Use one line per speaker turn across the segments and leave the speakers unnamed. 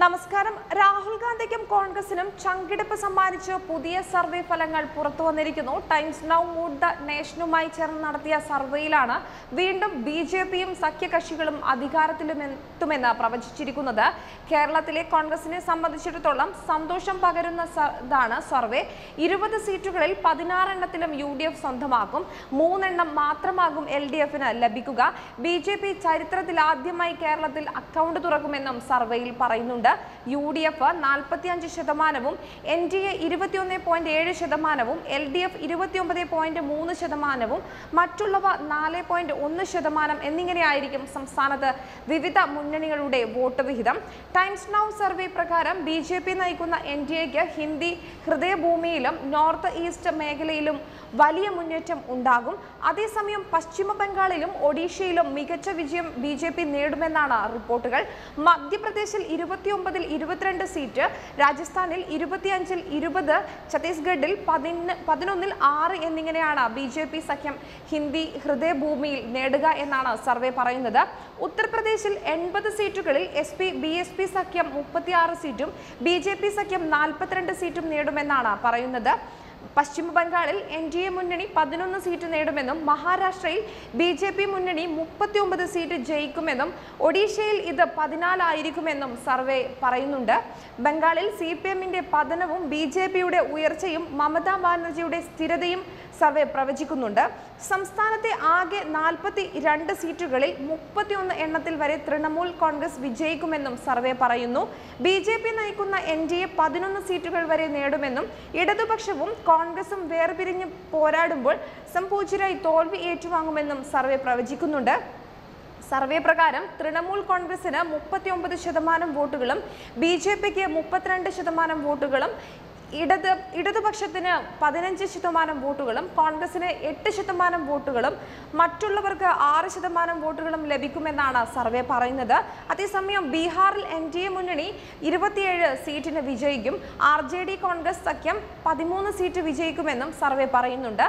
നമസ്കാരം. രാഹുൽ ഗാന്ധിക്കും കോൺഗ്രസിനും ചങ്കിടിപ്പ് സമ്മാനിച്ച് പുതിയ സർവേ ഫലങ്ങൾ പുറത്തു വന്നിരിക്കുന്നു. ടൈംസ് നൗ മൂഡ് ദ നേഷനുമായി ചേർന്ന് നടത്തിയ സർവേയിലാണ് വീണ്ടും ബി.ജെ.പിയും സഖ്യകക്ഷികളും അധികാരത്തിലെത്തുമെന്ന് പ്രവചിച്ചിരിക്കുന്നത്. കേരളത്തിലെ കോൺഗ്രസിനെ സംബന്ധിച്ചിടത്തോളം സന്തോഷം പകരുന്നതാണ് സർവേ. 20 സീറ്റുകളിൽ 16 എണ്ണത്തിലും UDF സ്വന്തമാക്കും. 3 എണ്ണം മാത്രമാകും LDFന് ലഭിക്കുക. ബി.ജെ.പി ചരിത്രത്തിൽ ആദ്യമായി കേരളത്തിൽ അക്കൗണ്ട് തുറക്കുമെന്നും സർവേയിൽ പറയുന്നുണ്ട്. UDF 45%, NDA 21.7%, LDF 29.3%, മറ്റുള്ളവ 4.1% എന്നിങ്ങനെയായിരിക്കും സംസ്ഥാനത്ത് വിവിധ മുന്നണികളുടെ വോട്ട് വിഹിതം. ടൈംസ് നൗ സർവേ പ്രകാരം ബി.ജെ.പി നയിക്കുന്ന NDAക്ക് ഹിന്ദി ഹൃദയഭൂമിയിലും നോർത്ത് ഈസ്റ്റ് മേഖലയിലും വലിയ മുന്നേറ്റം ഉണ്ടാകും. അതേസമയം പശ്ചിമ ബംഗാളിലും ഒഡീഷയിലും മികച്ച വിജയം ബി.ജെ.പി നേടുമെന്നാണ് റിപ്പോർട്ടുകൾ. മധ്യപ്രദേശിൽ 29-ൽ 22 സീറ്റ്, രാജസ്ഥാനിൽ 25-ൽ 20, ഛത്തീസ്ഗഡിൽ 11-ൽ 6 എന്നിങ്ങനെയാണ് ബി.ജെ.പി സഖ്യം ഹിന്ദി ഹൃദയഭൂമിയിൽ നേടുക എന്നാണ് സർവേ പറയുന്നത്. ഉത്തർപ്രദേശിൽ 80 സീറ്റുകളിൽ SP-BSP സഖ്യം 36 സീറ്റും ബി.ജെ.പി സഖ്യം 42 സീറ്റും നേടുമെന്നാണ് പറയുന്നത്. പശ്ചിമ ബംഗാളിൽ NDA മുന്നണി 11 സീറ്റ് നേടുമെന്നും മഹാരാഷ്ട്രയിൽ ബി.ജെ.പി മുന്നണി 39 സീറ്റ് ജയിക്കുമെന്നും ഒഡീഷയിൽ ഇത് 14 ആയിരിക്കുമെന്നും സർവേ പറയുന്നുണ്ട്. ബംഗാളിൽ CPM-ന്റെ പതനവും ബി.ജെ.പിയുടെ ഉയർച്ചയും മമതാ ബാനർജിയുടെ സ്ഥിരതയും സർവേ പ്രവചിക്കുന്നുണ്ട്. സംസ്ഥാനത്തെ ആകെ 42 സീറ്റുകളിൽ 31 എണ്ണത്തിൽ വരെ തൃണമൂൽ കോൺഗ്രസ് വിജയിക്കുമെന്നും സർവേ പറയുന്നു. ബി.ജെ.പി നയിക്കുന്ന NDA 11 സീറ്റുകൾ വരെ നേടുമെന്നും ഇടതുപക്ഷവും കോൺഗ്രസും വേർപിരിഞ്ഞ് പോരാടുമ്പോൾ സംപൂജ്യരായി തോൽവി ഏറ്റുവാങ്ങുമെന്നും സർവേ പ്രവചിക്കുന്നുണ്ട്. സർവേ പ്രകാരം തൃണമൂൽ കോൺഗ്രസിന് 39% വോട്ടുകളും ബി.ജെ.പിക്ക് 32% വോട്ടുകളും ഇടതുപക്ഷത്തിന് 15% വോട്ടുകളും കോൺഗ്രസിന് 8% വോട്ടുകളും മറ്റുള്ളവർക്ക് 6% വോട്ടുകളും ലഭിക്കുമെന്നാണ് സർവേ പറയുന്നത്. അതേസമയം ബീഹാറിൽ NDA മുന്നണി 27 സീറ്റിന് വിജയിക്കും. RJD കോൺഗ്രസ് സഖ്യം 13 സീറ്റ് വിജയിക്കുമെന്നും സർവേ പറയുന്നുണ്ട്.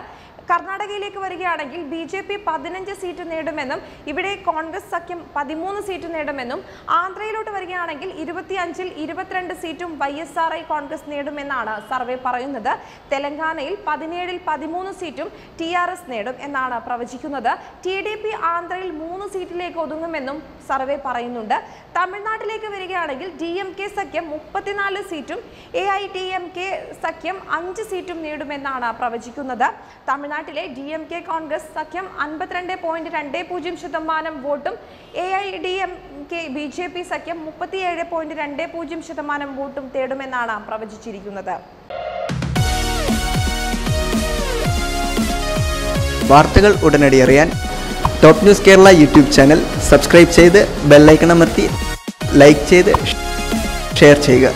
കർണാടകയിലേക്ക് വരികയാണെങ്കിൽ ബി.ജെ.പി 15 സീറ്റ് നേടുമെന്നും ഇവിടെ കോൺഗ്രസ് സഖ്യം 13 സീറ്റ് നേടുമെന്നും ആന്ധ്രയിലോട്ട് വരികയാണെങ്കിൽ 25-ൽ 22 സീറ്റും YSRI കോൺഗ്രസ് നേടുമെന്നാണ് സർവേ പറയുന്നത്. തെലങ്കാനയിൽ 17-ൽ 13 സീറ്റും TRS നേടും എന്നാണ് പ്രവചിക്കുന്നത്. TDP ആന്ധ്രയിൽ 3 സീറ്റിലേക്ക് ഒതുങ്ങുമെന്നും സർവേ പറയുന്നുണ്ട്. തമിഴ്നാട്ടിലേക്ക് വരികയാണെങ്കിൽ DMK സഖ്യം 34 സീറ്റും AIDMK സഖ്യം 5 സീറ്റും നേടുമെന്നാണ് പ്രവചിക്കുന്നത്. തമിഴ്നാട്ടിലെ DMK കോൺഗ്രസ് സഖ്യം 52.20% വോട്ടും AIDMK BJP സഖ്യം 37.20% വോട്ടും തേടുമെന്നാണ് പ്രവചിച്ചിരിക്കുന്നത്.
വാർത്തകൾ ഉടനടി അറിയാൻ top news Kerala YouTube channel subscribe ചെയ്ത് ബെൽ ഐക്കൺ അമർത്തി ലൈക്ക് ചെയ്ത് ഷെയർ ചെയ്യുക.